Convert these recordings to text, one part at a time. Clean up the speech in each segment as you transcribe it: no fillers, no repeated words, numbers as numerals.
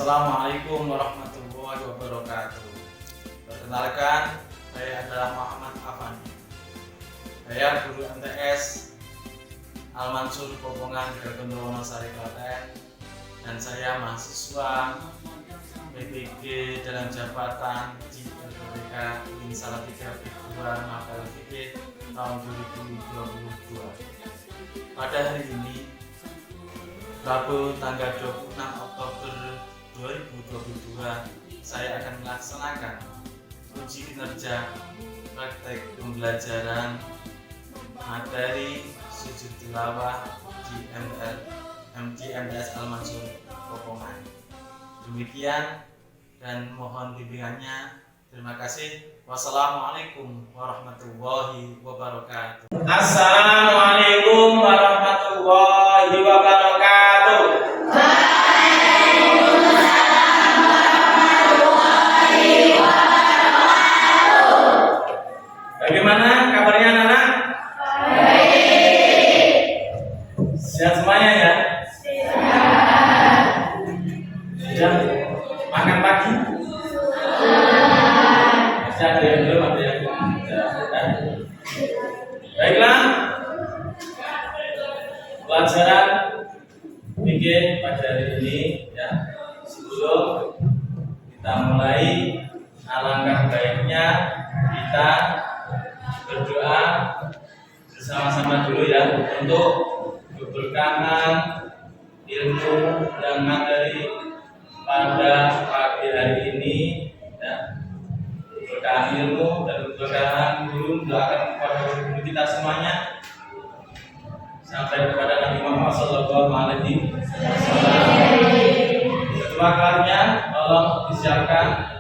Assalamualaikum warahmatullahi wabarakatuh. Perkenalkan, saya adalah Muhammad Afandi. Saya guru MTS Al-Mansur Popongan Gartondo Wonosari Klaten, dan saya mahasiswa PPG dalam jabatan di LPPK Uin Salatiga Kedua Mapel Fikih tahun 2022. Pada hari ini, Rabu tanggal 26 Oktober 2022, saya akan melaksanakan uji kinerja praktek pembelajaran materi sujud tilawah di MTS Al-Mansur Popongan. Demikian dan mohon bimbingannya. Terima kasih. Wassalamualaikum warahmatullahi wabarakatuh. Assalamualaikum warahmatullahi wabarakatuh. Bagaimana kabarnya anak-anak? Baik. Sehat semuanya ya? Sehat. Sudah makan pagi? Masih ada yang belum, ada yang belum. Baiklah, pelajaran fikih pada hari ini ya. Sebelum kita mulai, alangkah baiknya kita berdoa bersama-sama dulu ya, untuk keberkahan ilmu dan materi pada pagi hari ini ya. Keberkahan ilmu dan keberkahan guru doakan kepada guru kita semuanya sampai kepada Nabi Muhammad SAW. Kedua kalinya tolong disiapkan.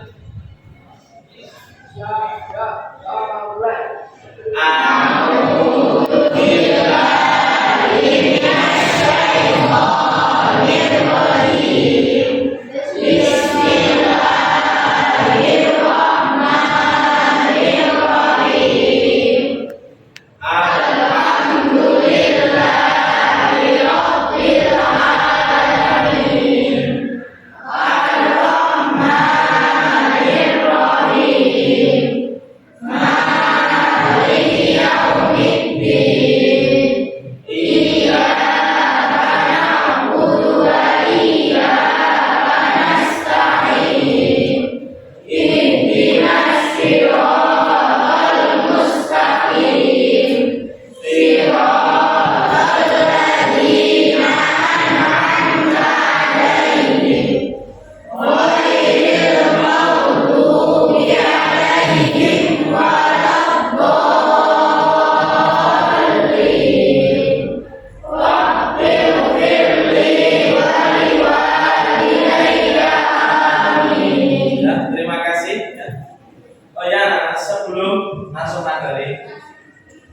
Sebelum masuk materi,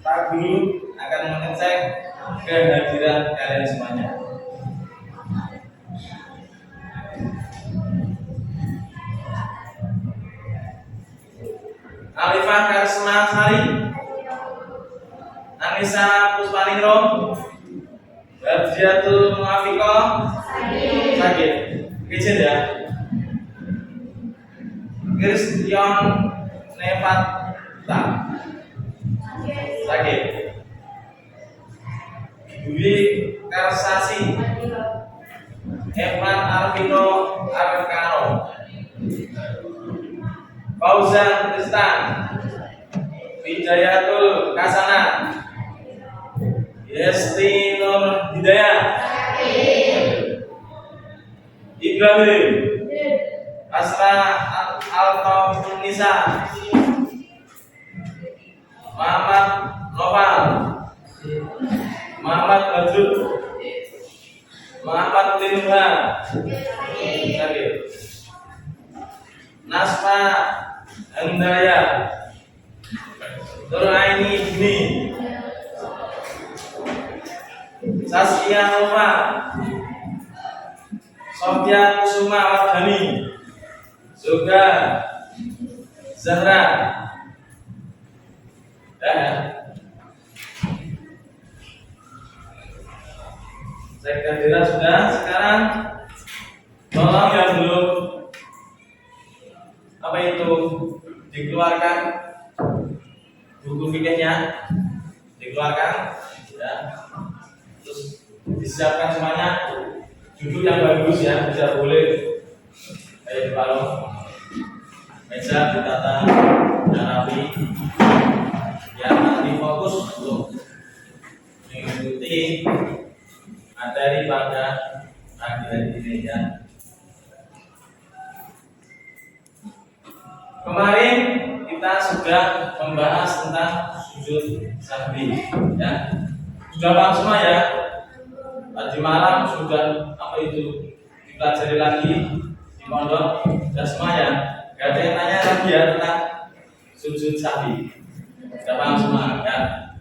Pak Guru akan mengecek kehadiran kalian semuanya. Alifah Karisma Sari, Anissa Puspaningrum, Badriatul Muafiqah, sakit, kecil ya. Kristion Nepata, sakit. Dwi Karsasi, Evan Arvino Arkano, Fauzan Tristan, Wijayatul Kasana, Yesti Nur Hidayat, Ibrahim, Asra Al-Nisa, Muhammad Noval, Muhammad Badrul, Muhammad Linuha, Nasma Hendaya, Nuraini Ibni, Saskia Nova, Sofia Kusuma Wardani, Zoga Zahra. Saya kira sudah. Sekarang tolong yang belum apa itu dikeluarkan buku fikihnya, dikeluarkan, ya. Terus disiapkan semuanya, duduk yang bagus ya, bisa boleh kayak kalau meja ditata dan rapi, ya nanti fokus untuk mengikuti materi pada pagi ini ya. Kemarin kita sudah membahas tentang sujud sahwi, ya. Sudah paham semua ya. Tadi malam sudah apa itu dipelajari lagi di pondok, sudah semua ya. Gak ada yang tanya lagi ya tentang sujud sahwi. Sudah paham semua ya.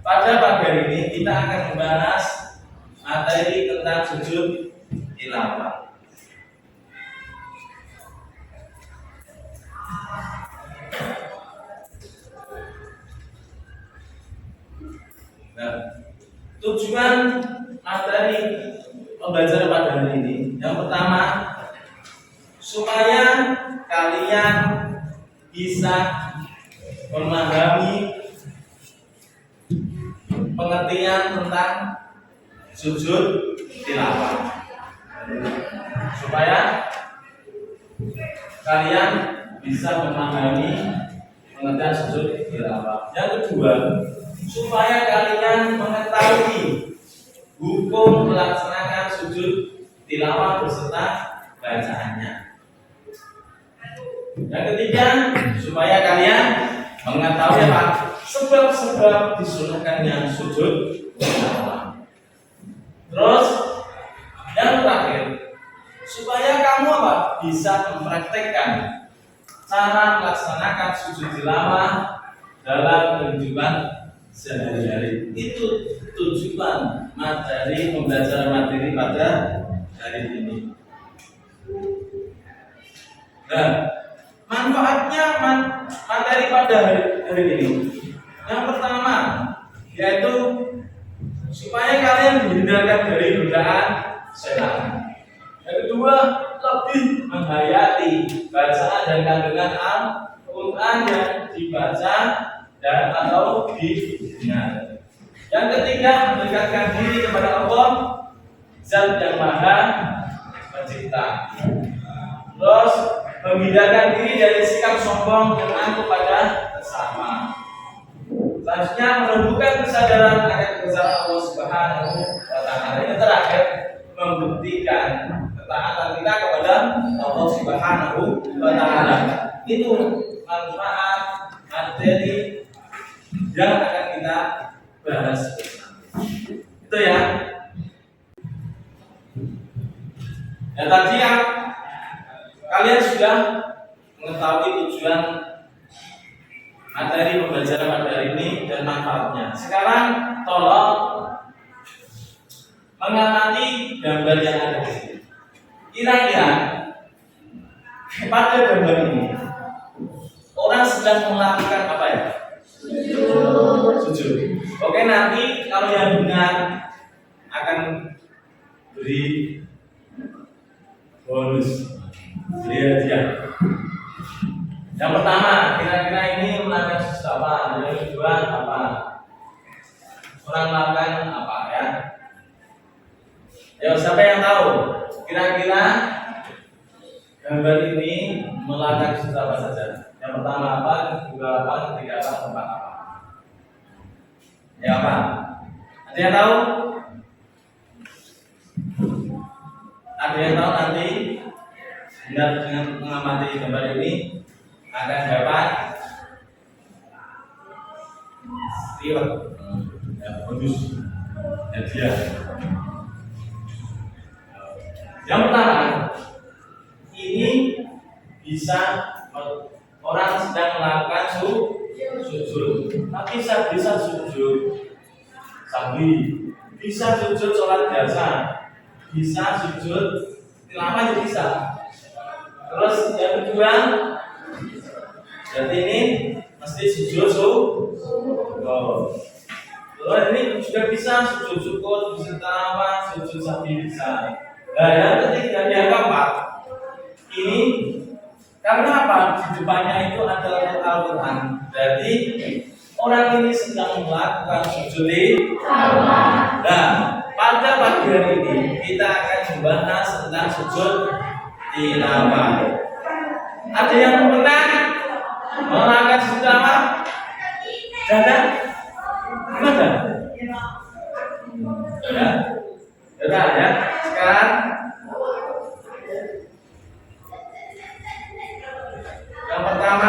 Pada pagi hari ini kita akan membahas materi tentang sujud tilawah. Nah, tujuan materi pembelajaran pada hari ini yang pertama, supaya kalian bisa memahami pengertian tentang sujud tilawah, supaya kalian bisa memahami pengertian sujud tilawah. Yang kedua, supaya kalian mengetahui hukum melaksanakan sujud tilawah beserta bacaannya. Yang ketiga, supaya kalian mengetahui apa sebab-sebab disunahkannya sujud tilawah. Terus yang terakhir, supaya kamu apa bisa mempraktekkan cara melaksanakan sujud tilawah dalam kehidupan sehari-hari. Itu tujuan materi pembelajaran materi pada hari ini. Nah, manfaatnya materi pada hari ini. Yang pertama yaitu supaya kalian dihindarkan dari godaan setan. Yang kedua, lebih menghayati bacaan dan kandungan Al-Quran yang dibaca dan atau didengar. Yang ketiga, mendekatkan diri kepada Allah, Zat yang Maha Pencipta. Terus menghindarkan diri dari sikap sombong dan angkuh pada sesama. Selanjutnya, menumbuhkan kesadaran akan kebesaran Allah Subhanahu wa Ta'ala. Yang terakhir, membuktikan ketaatan kita kepada Allah Subhanahu wa Ta'ala. Itu manfaat materi yang akan kita bahas bersama. Itu ya. Ya tadi yang kalian sudah mengetahui tujuan materi pembelajaran pada hari ini dan manfaatnya. Sekarang tolong mengamati gambar yang ada di sini. Kira-kira pada gambar ini orang sedang melakukan apa ya? Sujud. Oke, nanti kalau yang benar akan beri bonus, beri hadiah. Yang pertama, kira-kira ini melakukan sujud apa? Yang kedua apa? Orang melakukan apa ya? Ya, siapa yang tahu? Kira-kira gambar ini melakukan sujud apa saja? Yang pertama apa? Kedua apa? Ketiga apa? Keempat apa? Ya apa? Ada yang tahu? Ada yang tahu nanti benar dengan mengamati gambar ini akan dapat reward, ya, bonus, hadiah. Yang pertama, ini bisa orang sedang melakukan sujud, tapi bisa sujud sahwi, bisa sujud sholat biasa, bisa sujud tilawah juga bisa. Terus yang kedua, jadi ini mesti sujud syukur. Terus ini juga bisa sujud syukur, bisa tilawah, sujud sahwi bisa. Nah yang ketiga, yang keempat, ini Karena apa? Di depannya itu adalah Al-Quran. Berarti orang ini sedang melakukan sujud tilawah. Nah, pada pagi hari ini kita akan membahas tentang sujud tilawah. Ada yang pernah melakukan sujud tilawah? Ada? Gimana? Ya, sudah ya. Sekarang yang pertama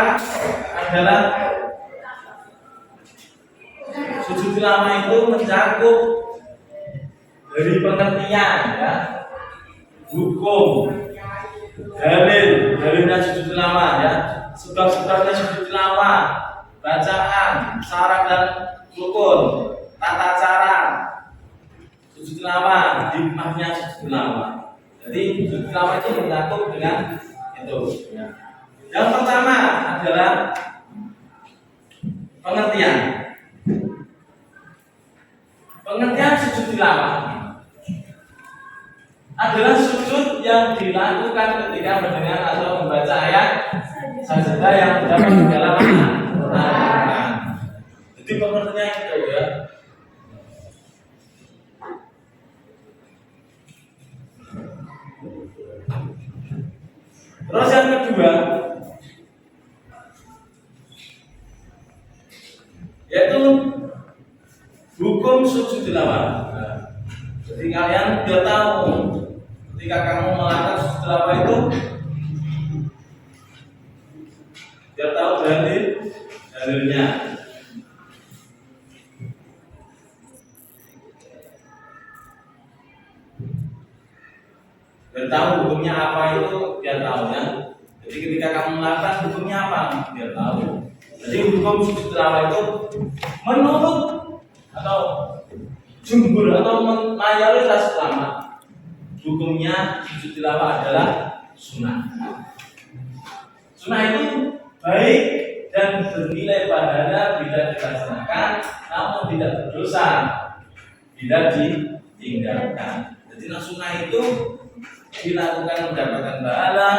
adalah sujud tilawah itu mencakup dari pengertian, ya, hukum, dalilnya sujud tilawah, ya, sebab-sebabnya sujud tilawah, bacaan, syarat dan rukun, tata cara sujud tilawah, hikmahnya sujud tilawah. Jadi sujud tilawah itu mencakup dengan itu, ya. Yang pertama adalah pengertian. Pengertian sujud tilawah adalah sujud yang dilakukan ketika mendengar atau membaca ayat sajadah yang terdapat di dalam Al-Quran. Jadi pengertiannya itu, ya. Terus yang kedua yaitu hukum sujud tilawah. Jadi kalian sudah tahu ketika kamu melakukan sujud tilawah itu biar tahu dalilnya. Biar tahu hukumnya apa itu biar tahu, ya. Jadi ketika kamu melakukan hukumnya apa biar tahu. Jadi hukum sujud tilawah itu menurut atau jumhur atau mayoritas ulama hukumnya sujud tilawah adalah sunnah. Sunnah itu baik dan bernilai pahala bila dilaksanakan, namun tidak berdosa bila ditinggalkan. Jadi sunnah itu dilakukan mendapatkan pahala,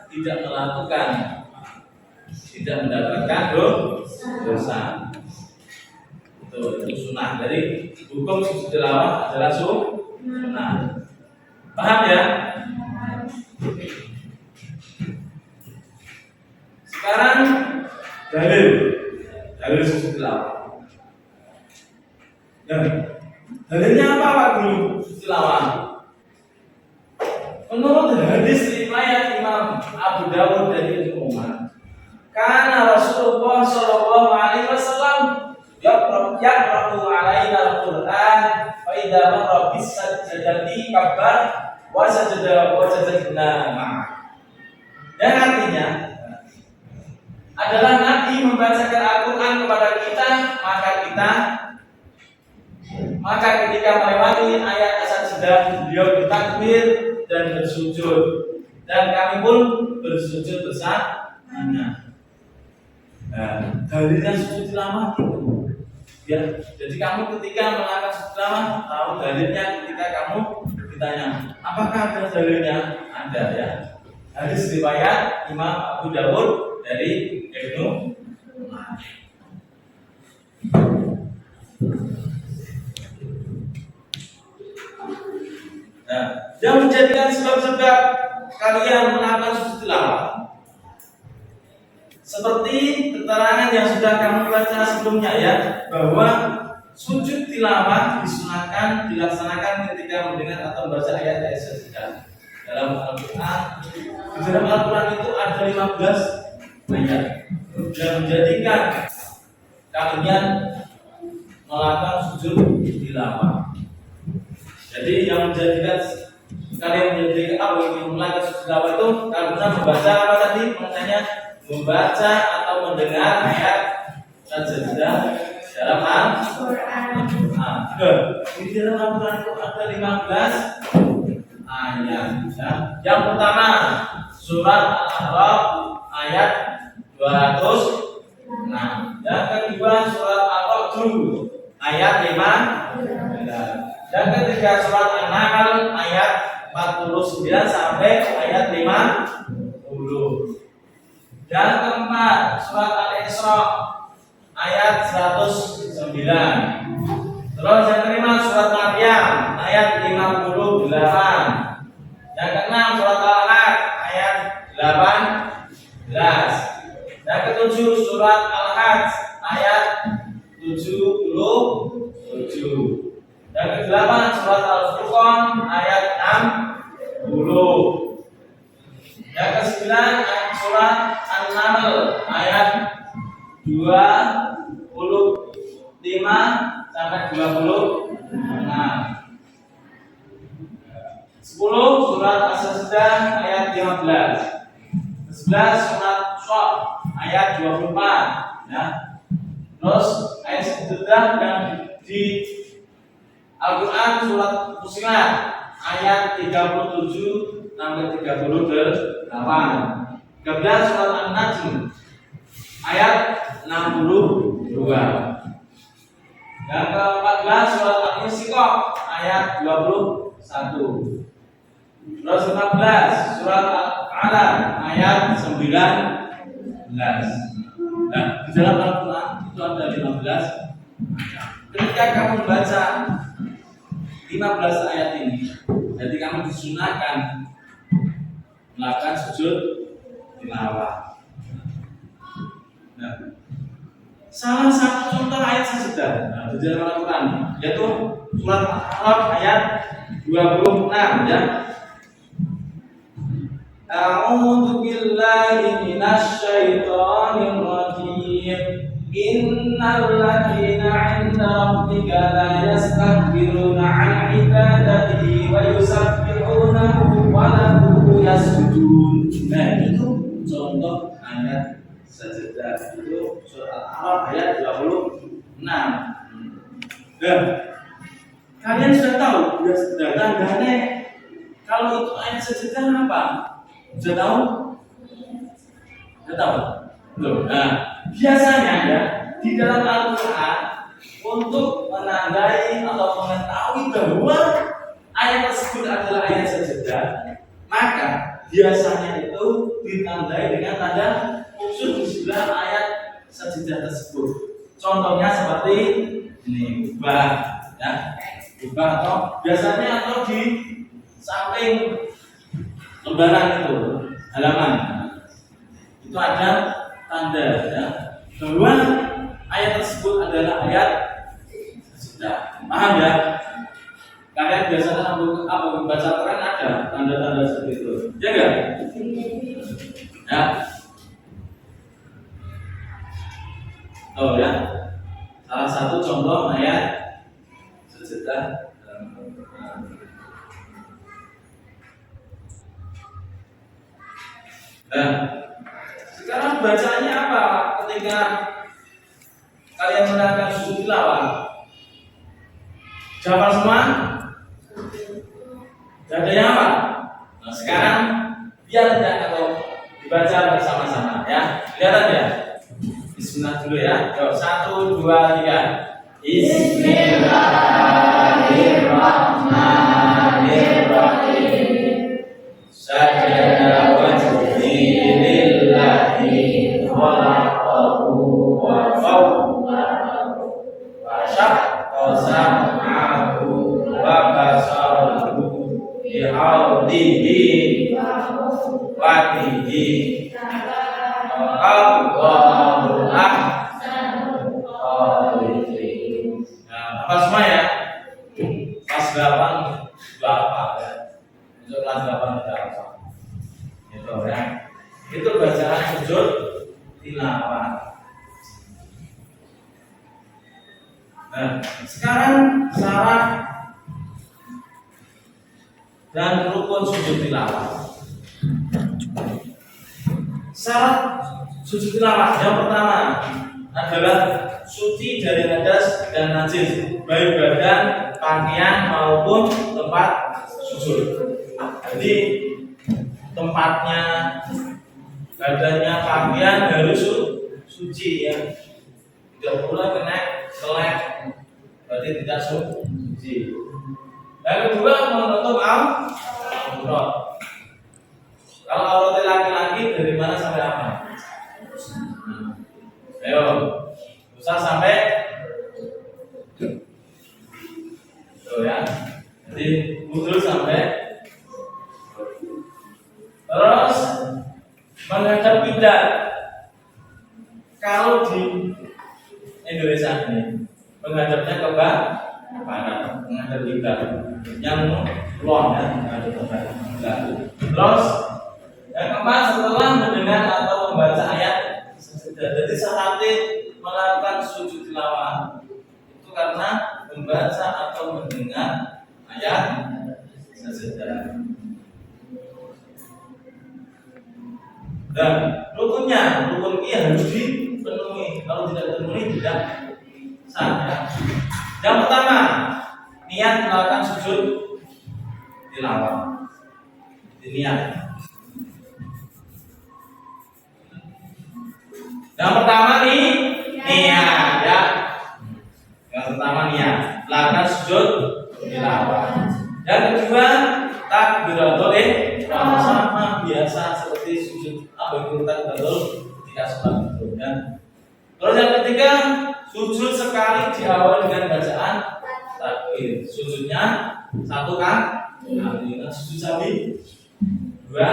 tidak mendapatkan dosa. Itu sunnah. Dari hukum sujud tilawah adalah sunnah. Paham, ya? Sekarang dalil sujud tilawah. Dalilnya apa, Pak Guru? Sujud tilawah. Menurut hadis riwayat Imam Abu Dawud dari Ibnu Umar, karena Rasulullah Shallallahu Alaihi Wasallam yaqra'u alaina al-Quran fa idza marra bis sajdati kabbar wa sajadna ma'a. Dan artinya adalah Nabi membacakan Al-Quran kepada kita, maka ketika melewati ayat sajadah beliau bertakbir dan bersujud, dan kami pun bersujud bersamanya. Dalilnya sujud tilawah itu, ya. Jadi kamu ketika melakukan sujud tilawah tahu dalilnya ketika kamu ditanya apakah ada dalilnya? Ada, ya. Hadis riwayat Imam Abu Dawud dari Ibnu Umar. Yang menjadikan sebab-sebab kalian melakukan sujud tilawah seperti keterangan yang sudah kamu baca sebelumnya, ya, bahwa sujud tilawah disunahkan dilaksanakan ketika mendengar atau membaca ayat-ayat sajadah dalam Al-Quran. Di dalam Al-Quran itu ada 15 ayat yang menjadikan kalian melakukan sujud tilawah. Jadi yang menjadikan kalian menjadi yang melakukan sujud tilawah itu karena membaca apa tadi? Maknanya membaca atau mendengar ayat sajadah dalam Al-Quran. Di dalam Al-Quran itu ada 15 ayat. Ya. Yang pertama surat Al-A'raf ayat 206. Yang kedua surat Al-Qadr ayat 5. Yang ketiga surat An-Nahl ayat 49 sampai ayat 50. Yang keempat, surat Al-Isra ayat 109. Terus yang kelima, surat Maryam ayat 58. Yang keenam, surat Al-Ahad ayat 18. Yang ketujuh, surat Al-Hajj ayat 77. Yang kedelapan, surat Al-Furqan ayat 60. Yang kesembilan, surat An-Naml ayat 25 sampai 26. 10, surat As-Sajdah ayat 15. 11, surat Shad ayat 24, ya. Terus ayat sesudah yang di Al-Quran surat Fussilat ayat 37 sampai 38. 13, surat An-Najm ayat 62. Yang ke-14, surat Al-Insyiqaq ayat 21. Terus 15, surat Al-Alaq ayat 19. Nah, di dalam Al-Quran itu ada 15. Ketika kamu baca 15 ayat ini, jadi kamu disunahkan melakukan sujud tilawah. Nah, salah satu contoh ayat sajdah di dalam Al-Quran yaitu surat Al-A'raf ayat 26, ya. A'udzu billahi minasy syaithanir rajim. Innal ladzina 'inda rabbika la yastakbiruna 'an 'ibadatihi wa yusabbihunahu wa lahu yasjudun. Nah, itu contoh ayat sajdah itu surat Al-A'raf ayat 26. Nah, kalian sudah tahu sudah tandanya kalau itu ayat sajdah apa? Sudah tahu? Sudah tahu? Belum. Nah, biasanya ya di dalam Al-Quran untuk menandai atau mengetahui bahwa ayat tersebut adalah ayat sajdah, maka biasanya itu ditandai dengan tanda khusus di sebelah ayat sajdah tersebut. Contohnya seperti ini, ubah, ya, ubah atau biasanya atau di samping lembaran itu, halaman itu ada tanda, ya, bahwa ayat tersebut adalah ayat sajdah. Paham ya? Kalian biasanya apa membaca Quran ada tanda-tanda seperti itu, ya enggak? Ya. Oh ya, salah satu contoh ayat sajdah. Nah, sekarang bacaannya apa ketika kalian melakukan sujud tilawah? Jawab semua? Jadinya apa? Nah, sekarang biar tidak kalau dibaca bersama-sama, ya. Lihat aja. Bismillah dulu ya. Yuk, 1, 2, 3. Bismillahirrahmanirrahim. Sajada wajhi lillahi khalaqahu wa sawwarahu wa syaqqa sam'ahu wa basarahu bi'audihi wa bihi Allahu ahsanul khaliqin. Nah, apa semua ya? Kelas 8 sudah apa ya? Untuk kelas 8 sudah apa? Itu ya. Itu bacaan sujud tilawah. Nah, sekarang syarat dan rukun sujud tilawah. Syarat sujud tilawah yang pertama adalah suci dari hadas dan najis, baik badan, pakaian maupun tempat sujud. Jadi tempatnya, badannya, pakaian harus suci, ya. Tidak boleh kena selek, berarti tidak suci. Yang kedua, menutup aurat. Kalau aurat laki-laki dari mana sampai apa? Ayo, usah sampai tuh ya. Jadi mundur sampai terus menghadap kiblat. Kalau di Indonesia ini menghadapnya ke barat, menghadap kiblat. Yang kulon ya, menghadap ke barat. Terus yang keempat, setelah mendengar atau membaca ayat sesudah. Jadi syaratnya melakukan sujud tilawah itu karena membaca atau mendengar ayat sesudah. Dan rukunnya, rukun ini harus dipenuhi. Kalau tidak dipenuhi tidak sah. Ya. Yang pertama, niat melakukan sujud tilawah. Niat. Yang pertama nih niat ya. Yang pertama niat, melakukan sujud tilawah. Yang kedua takbiratul ihram, sama biasa seperti sujud apa itu takbiratul ketika sholat itu ya. Terus yang ketiga sujud sekali diawali dengan bacaan takbir. Sujudnya satu kan? Sujud sawi dua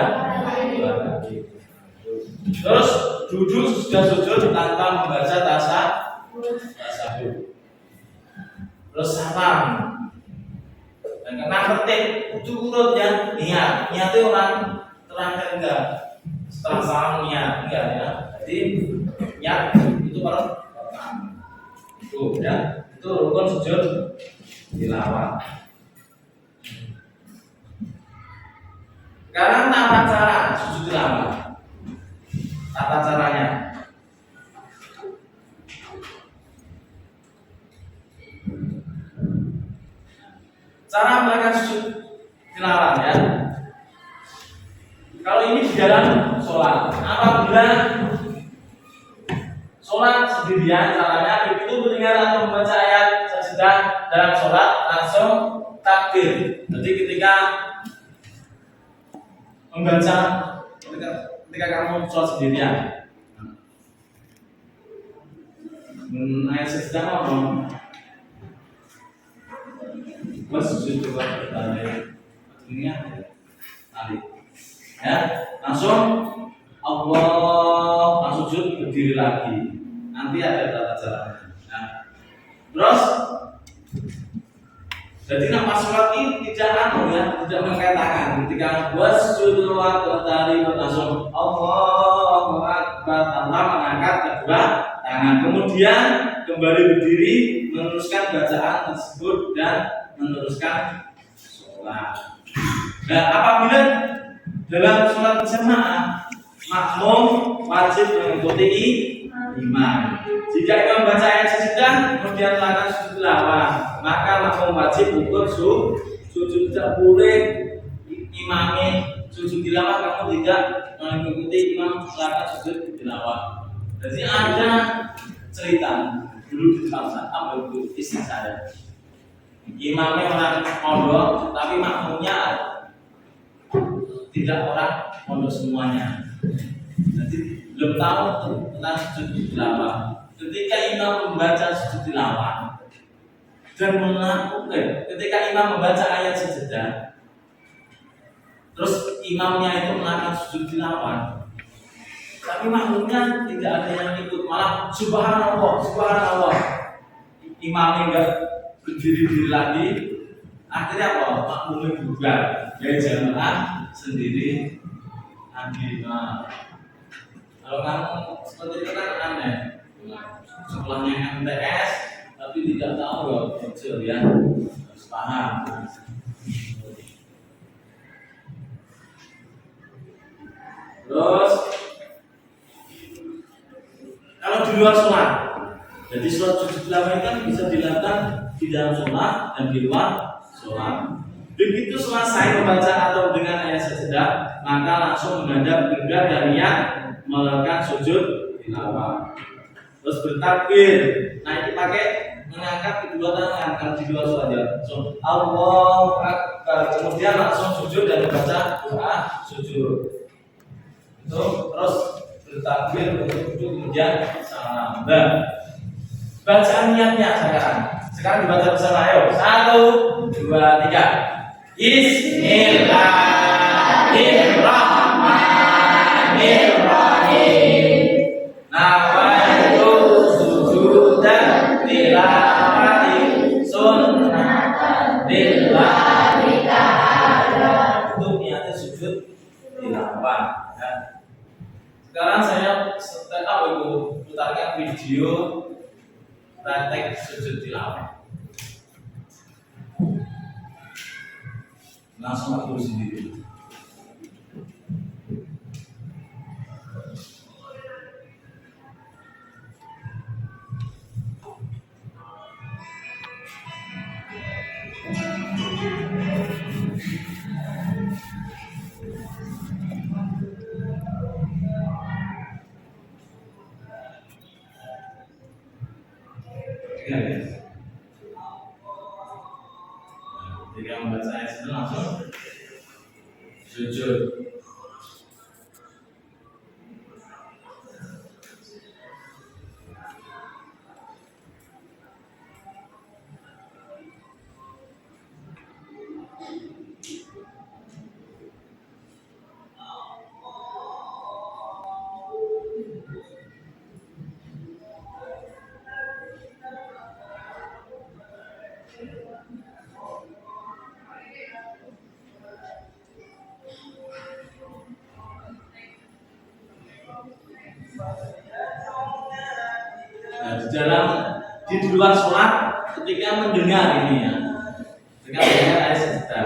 kali. Terus duduk sudah sujud tanpa membaca tasawuf. Terus salam. Dan kena tertib itu urut ya niat. Niatnya orang terangkan enggak. Setelah salam niat enggak ya. Jadi niat itu pertama. Itu ya. Itu rukun sujud tilawah. Sekarang tata cara sujud tilawah. Tata caranya. Cara melakukan sujud tilawah ya. Kalau ini di dalam sholat, apabila sholat sendirian, caranya begitu mendengar atau membaca ayat sesudah dalam sholat langsung takbir. Jadi ketika membaca ketika kamu sholat sendirian, ayat sesudah apa? Mas sujud coba bertanya ini tadi ya langsung Allah langsung sujud berdiri lagi nanti ada tata caranya nah, terus jadi nama sholat ini tidak tidak mengangkat tangan ketika wasjud waqtari langsung Allahu Akbar tanpa mengangkat kedua tangan kemudian kembali berdiri meneruskan bacaan tersebut dan meneruskan sholat. Nah, apabila dalam sholat jamaah makmum wajib mengikuti imam. Jika imam baca ayat sesudah kemudian melakukan sujud tilawah, maka makmum wajib ukur sujud. Tidak boleh imamnya sujud tilawah kamu tidak mengikuti imam melakukan sujud tilawah. Jadi ada cerita dulu di tempat apa itu istri saya. Imamnya orang pondok, tapi makmumnya tidak orang pondok semuanya. Jadi belum tahu tentang sujud tilawah. Ketika imam membaca sujud tilawah dan melakukan, ketika imam membaca ayat sejadah, terus imamnya itu melakukan sujud tilawah, tapi makmumnya tidak ada yang ikut, malah subhanallah. Imamnya enggak berdiri lagi, akhirnya apa? Makmumnya bubar, ya jamaah sendiri lagi. Nah, kalau kamu seperti itu kan aneh. Sekolahnya MTS, tapi tidak tahu ya kecil ya, harus paham. Terus kalau di luar sholat, jadi sholat sujud tilawah kan bisa dilakukan di dalam sholat dan di luar sholat. Begitu selesai membaca atau dengan ayat sejadah, maka langsung menghadap kiblat dan niat melakukan sujud tilawah. Terus bertakbir. Nah ini pakai mengangkat kedua tangan kalau di luar sholat ya. So, Allahu Akbar. Kemudian langsung sujud dan membaca doa sujud. Itu terus bertakbir untuk duduk kemudian salam. Dan bacaan niatnya sekarang dibaca bersama, ayo 1, 2, 3. Bismillahirrahmanirrahim. Nawaitu sujudan tilawati sunnatan lillahi ta'ala. Untuk niatnya sujud tilawah ya. Sekarang saya putarkan video praktek sujud tilawah. Langsung aku sendiri. Ketika membaca ayat itu langsung sujud. Nah, di luar sholat ketika mendengar ini ya, ketika mendengar ayat sejuta.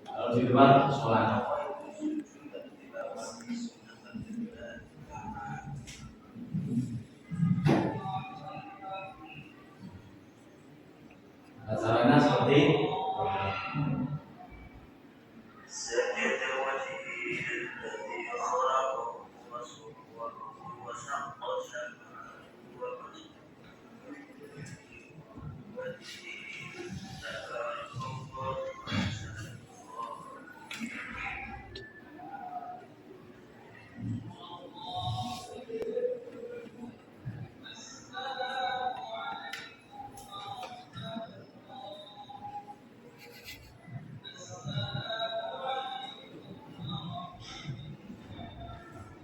Kalau di luar sholat, caranya seperti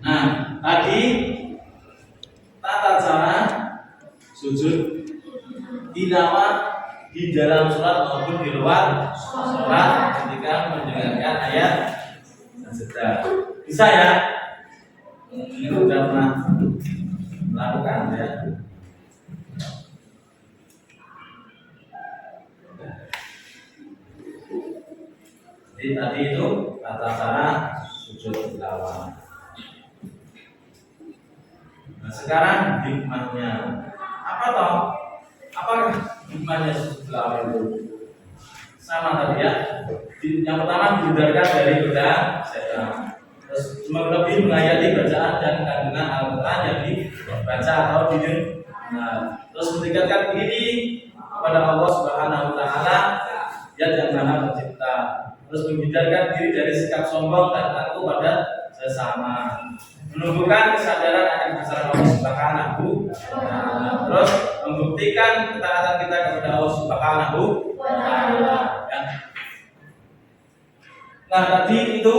nah, tadi tata cara sujud tilawah di dalam sholat maupun di luar sholat ketika mendengarkan ayat sejuta. Bisa ya? Ini sudah pernah melakukan ya. Jadi tadi itu tata cara sujud tilawah. Nah, sekarang hikmahnya apa toh? Apa hikmahnya sujud tilawah itu? Sama tadi ya. Yang pertama dihindarkan dari godaan setan. Terus lebih menghayati bacaan dan kandungan Al-Quran yang dibaca atau didengar. Terus meningkatkan diri kepada Allah Subhanahu Wa Taala yang Maha Pencipta. Terus menghindarkan diri dari sikap sombong dan takut pada sesama. Menumbuhkan kesadaran akan kebesaran Allah Subhanahu wa Ta'ala. Terus membuktikan ketaatan kita kepada Allah Subhanahu wa Ta'ala. Ya. Nah, tadi itu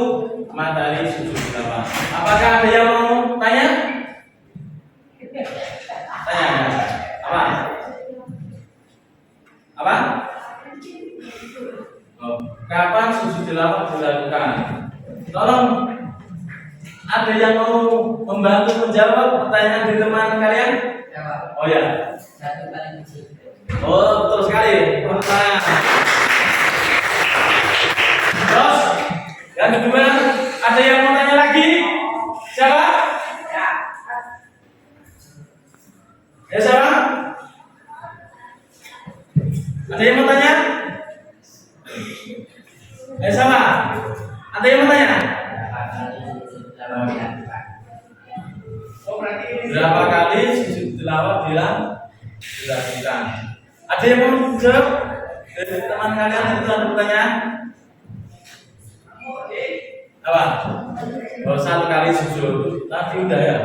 materi sujud tilawah. Apakah ada yang mau tanya? Tanya. Apa? Apa? Oh, kapan sujud tilawah dilakukan? Tolong, ada yang mau membantu menjawab pertanyaan di teman kalian? Oh ya. Oh, betul sekali. Terus, yang kedua, ada yang mau tanya lagi? Siapa? Ya, siapa? Ada yang mau tanya? Siapa? Ada yang mau tanya? Berapa kali sujud tilawah dilakukan? Ada yang mau jawab dari teman kalian itu ada pertanyaan? Apa? Oh, satu kali sujud. Tadi udah ya.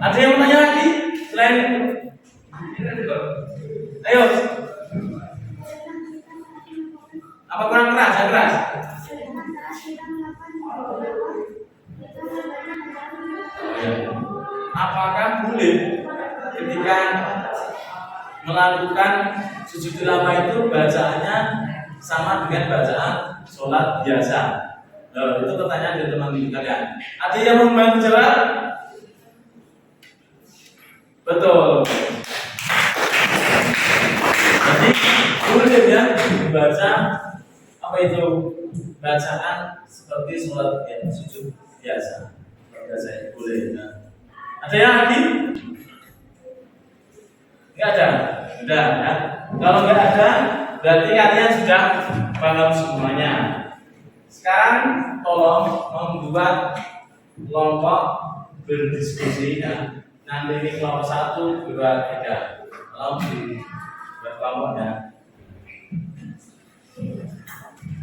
Ada yang mau tanya lagi selain itu? Ayo. Apa kurang keras? Yang keras? Apakah boleh ketika melakukan sujud tilawah itu bacaannya sama dengan bacaan sholat biasa? Nah, itu pertanyaan dari teman-teman kalian. Ada yang mau membantu jawab? Betul. Jadi boleh ya dibaca apa itu bacaan seperti sholat biasa, sujud biasa. Biasa boleh. Nah. Ada yang lagi? Nggak ada. Sudah ya. Kalau nggak ada, berarti kalian sudah paham semuanya. Sekarang tolong membuat kelompok berdiskusi ya. Nanti ini kelompok 1, 2, 3. Tolong dibuat kelompoknya.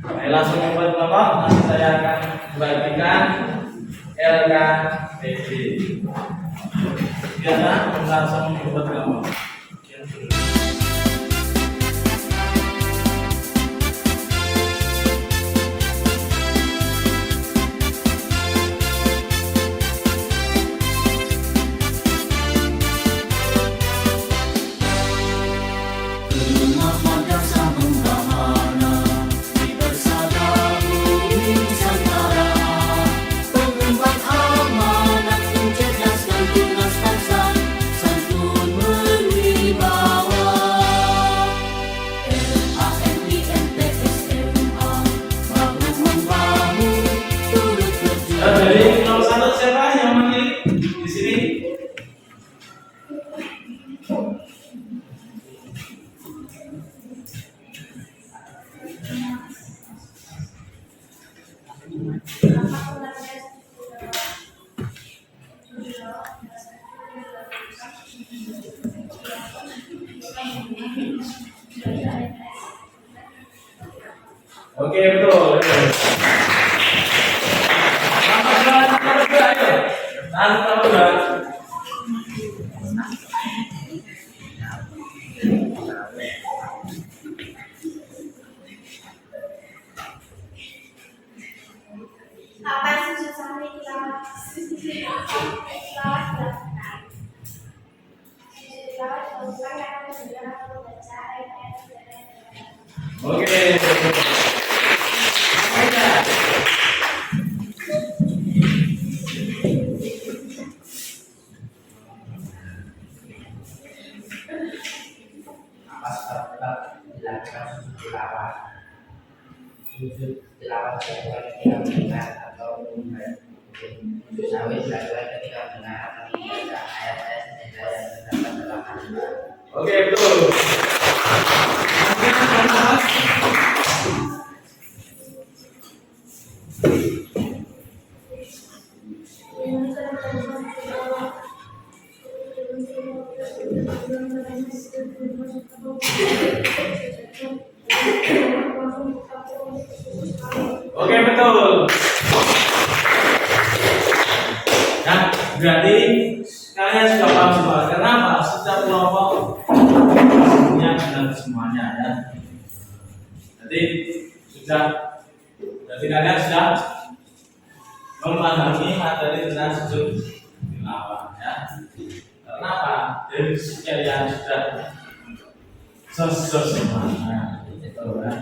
Ayo langsung membuat kelompok. Nanti saya akan membagikan LKPD. Biasa langsung membuat kelompok. Jadi nomor 1 siapa yang memilih di sini? Oke, betul. Oke. Sujud tilawah dilakukan ketika mendengar atau dilakukan ketika mendengar atau membaca ayat-ayat sejadah yang terdapat dalam Al-Quran. Oke, betul. Oke, betul. Nah, berarti kalian sudah paham semua. Kenapa? Setiap kelompok punya benar semuanya ya. Jadi kalian sudah memahami materi tentang sujud tilawah ya. Kenapa? Dari sekalian sudah selesai semuanya. Betul ya.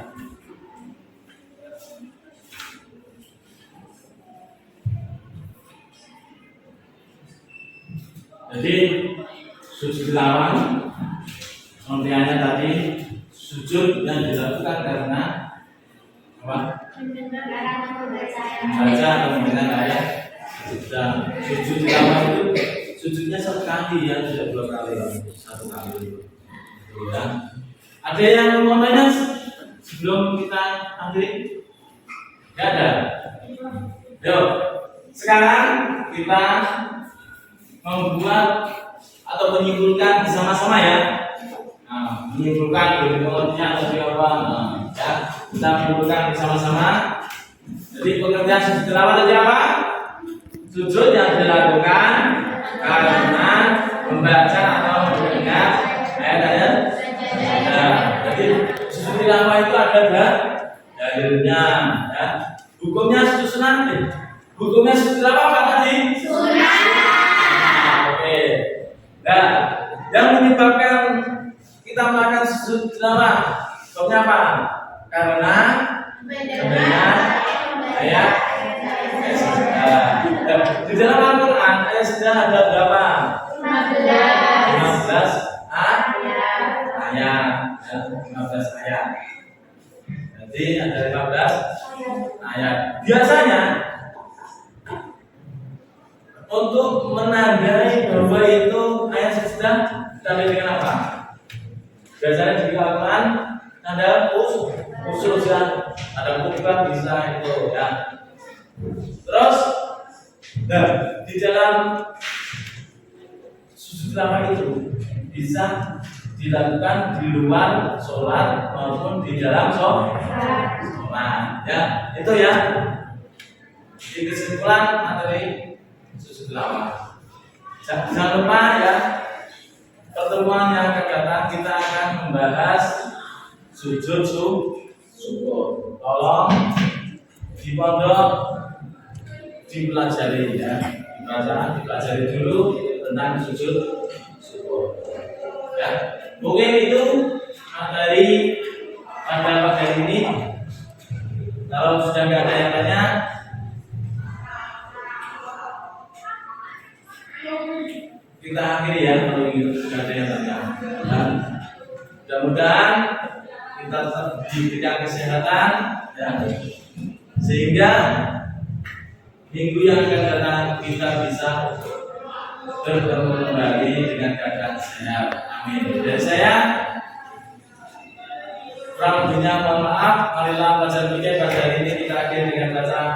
Jadi sujud tilawah pengertiannya tadi sujud yang dilakukan karena apa? Membaca atau mendengar ayat. Dan sujud tilawah itu sujudnya satu kali ya, tidak 2 kali, satu kali. Ya. Ada yang mau tanya sebelum kita akhiri? Tidak ada. Yuk, sekarang kita membuat atau menyimpulkan bersama-sama ya. Nah, menyimpulkan pengertian atau apa? Nah, ya, kita menyimpulkan bersama-sama Jadi pengertian sujud tilawah tadi apa? Sujud yang dilakukan karena membaca atau mendengar ayat-ayat. Nah, jadi sujud tilawah itu ada dalilnya, ya. Hukumnya sujud sunat. Hukumnya sujud tilawah apa tadi? Sunat. Oke. Nah, yang menyebabkan kita melakukan sujud tilawah, sebabnya apa? Karena mendengar ayat. Di dalam Al-Quran ayat sudah ada berapa? 15 ayat. 15 ayat. Jadi ada 15 ayat. Biasanya untuk menandai bahwa itu ayat sudah ditandai dengan apa? Biasanya di Al-Quran ada usul ya, ada bukan bisa itu ya. Terus, nah di dalam sujud tilawah itu bisa dilakukan di luar sholat maupun di dalam sholat. Ya, itu ya. Di kesimpulan materi sujud tilawah. Jangan lupa ya. Pertemuan yang akan datang kita akan membahas sujud syukur. Tolong di pondok dipelajari ya, dipelajari dulu tentang sujud syukur. Ya, mungkin itu materi pada pagi ini. Kalau sudah nggak ada yang tanya, kita akhiri ya. Kalau sudah ada yang tanya, nah, mudah-mudahan kita tetap diberikan kesehatan ya, sehingga minggu yang akan datang kita bisa bertemu kembali dengan keadaan sehat. Amin. Dan saya kurang lebihnya mohon maaf. Marilah pelajaran kita pada hari ini kita akhiri dengan bacaan